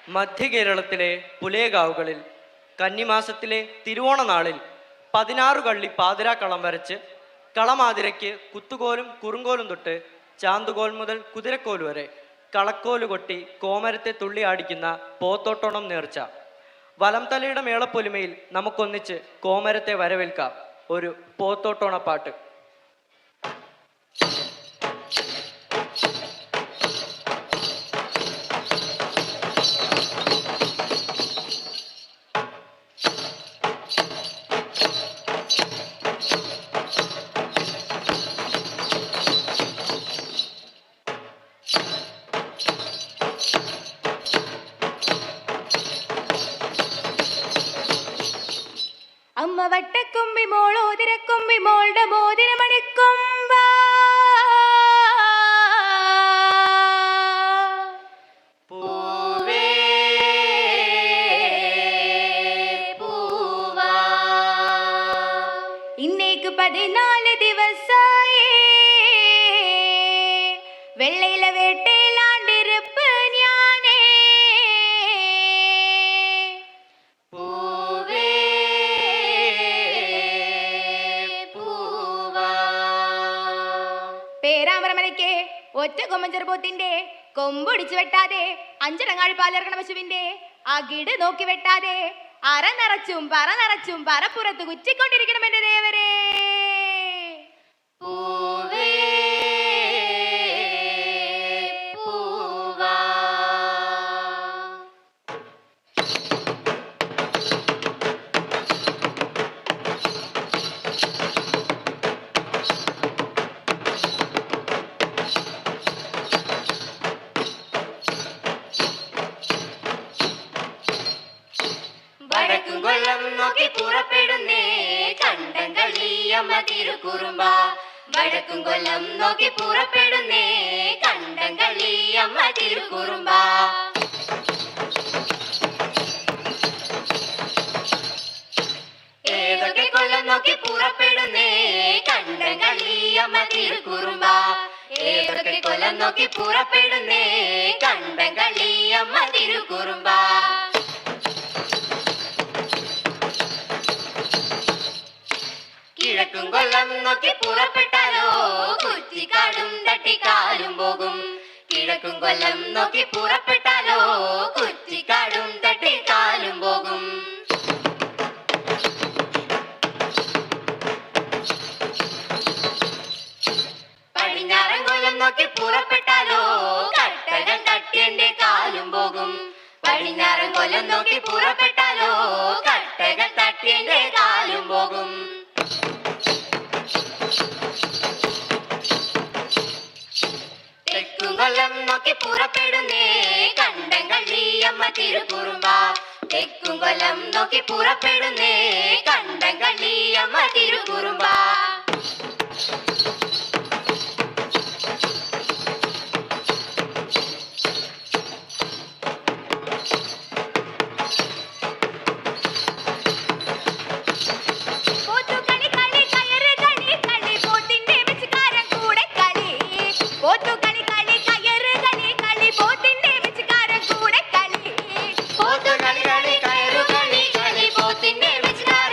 മധ്യ കേരളത്തിലെ പുലേഗാവുകളിൽ കന്നിമാസത്തിലെ തിരുവോണ നാളിൽ 16 കള്ളി പാതിരാക്കളം വരച്ച് കളമാതിരയ്ക്ക് കുത്തുകോലും കുറുങ്കോലും തൊട്ട് ചാന്തുകോൽ മുതൽ കുതിരക്കോൽ വരെ കളക്കോല് കൊട്ടി കോമരത്തെ തുള്ളി ആടിക്കുന്ന പോത്തോട്ടോണം നേർച്ച. വലംതലയുടെ മേളപ്പൊലിമയിൽ നമുക്കൊന്നിച്ച് കോമരത്തെ വരവേൽക്കാം. ഒരു പോത്തോട്ടോണപ്പാട്ട്. അമ്മ വട്ടക്കൊമ്പി മോളോതിരക്കൊമ്പി മോളുടെ മോതിരമണിക്കൊമ്പ പൂവേ പൂവാ. ഇന്നേക്ക് 14 ദിവസായേ വെള്ളയില വേട്ടയിലാണ്ടിരുപ്പ് ഞാനേ. പേരാമരമരയ്ക്ക് ഒറ്റ കൊമ്പൻ ചെറുപോത്തിന്റെ കൊമ്പൊടിച്ചു വെട്ടാതെ, അഞ്ചടങ്ങാഴി പാലിറക്കണ പശുവിന്റെ അകിട് നോക്കി വെട്ടാതെ, അര നിറച്ചും പറ നിറച്ചും പറപ്പുറത്ത് കുച്ചിക്കൊണ്ടിരിക്കണം എന്റെ ദേവരേ. പൂവേ പൂവാ. വടക്കും കൊല്ലം നോക്കി പുറപ്പെടുന്നേ കണ്ടം കളിയമ്മ തിരുക്കുറുമ്പ. വടക്കും കൊല്ലം നോക്കി പുറപ്പെടുന്നേ കണ്ടം കളിയമ്മ തിരുക്കുറുമ്പ. ഏതൊക്കെ കൊല്ലം നോക്കി പുറപ്പെടുന്നേ കണ്ടം കളിയമ്മ തിരുക്കുറുമ്പ. ഏതൊക്കെ കൊല്ലം നോക്കി പുറപ്പെടുന്നേ കണ്ടം കളിയമ്മ തിരുക്കുറുമ്പ. കിഴക്കും കൊല്ലം നോക്കി പുറപ്പെട്ടാലോ കുറ്റിക്കാടും തട്ടിക്കാലും പോകും. കിഴക്കും കൊല്ലം നോക്കി പുറപ്പെട്ടാലോ കുറ്റിക്കാടും തട്ടിക്കാലും പോകും. പടിഞ്ഞാറൻ കൊല്ലം നോക്കി പുറപ്പെട്ടാലോ കട്ടകൾ തട്ടിയെന്റെ കാലും പോകും. പടിഞ്ഞാറൻ കൊല്ലം നോക്കി പുറപ്പെട്ടാലോ കട്ടകൾ തട്ടിയെന്റെ കാലും പോകും. തെക്കും കൊല്ലം നോക്കി പുറപ്പെടുന്നേ കണ്ടം കളിയമ്മ തിരുക്കുറുമ്പ. തെക്കും കൊല്ലം നോക്കി പുറപ്പെടുന്നേ കണ്ടം കളിയമ്മ തിരുക്കുറുമ്പ. പോത്തുകളി കളി കയറുകളി കളി പോത്തിന്റെ വെച്ചുകാരൻ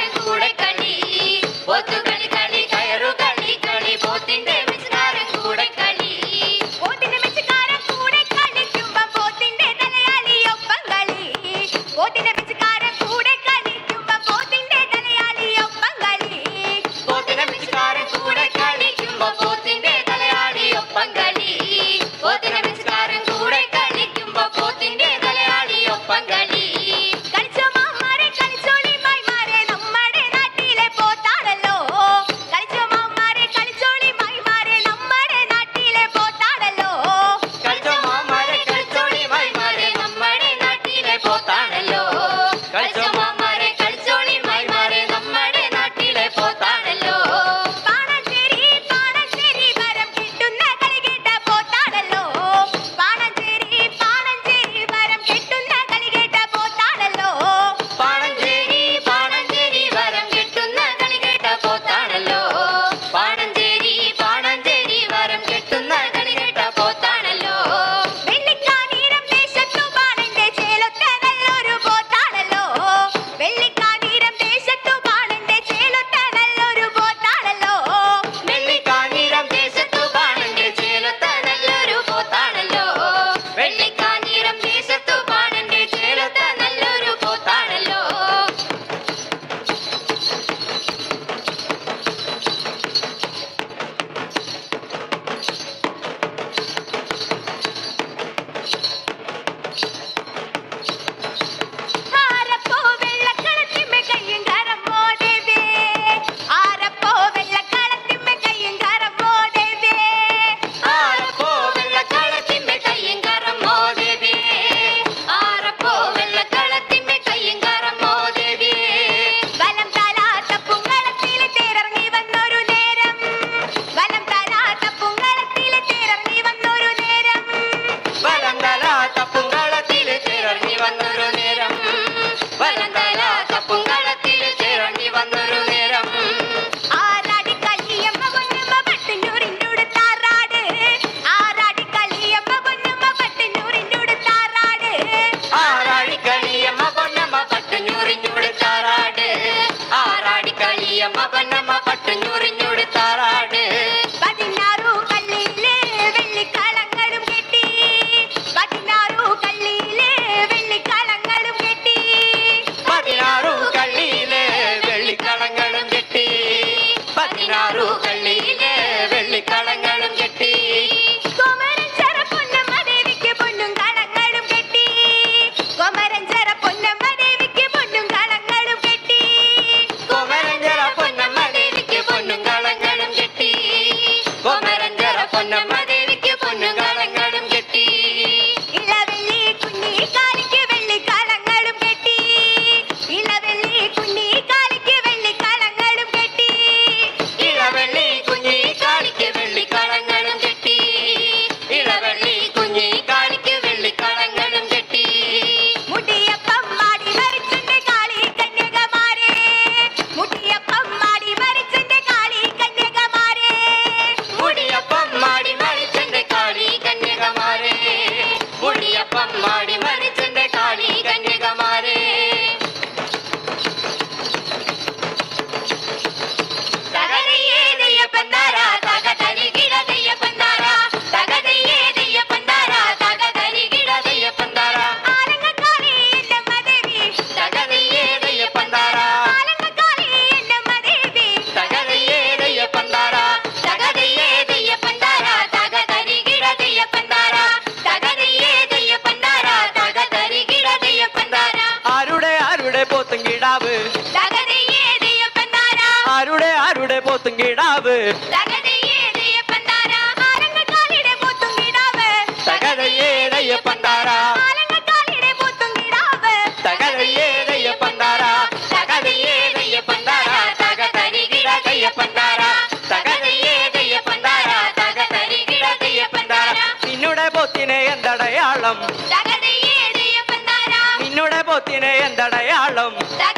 തകതയേ ദയ്യപ്പന്താര ആലങ്ങക്കാലിടെ പോത്തും കിടാവ് തകതയേ ദയ്യപ്പന്താര ആലങ്ങക്കാലിടെ പോത്തും കിടാവ് തകതയേ ദയ്യപ്പന്താര തകതയേ ദയ്യപ്പന്താര തകതരികിട ദയ്യപ്പന്താര തകതയേ ദയ്യപ്പന്താര തകതരികിട ദയ്യപ്പന്താര നിന്നുടെ പോത്തിനെ എന്തടയാളം തകതയേ ദയ്യപ്പന്താര നിന്നുടെ പോത്തിനെ എന്തടയാളം തക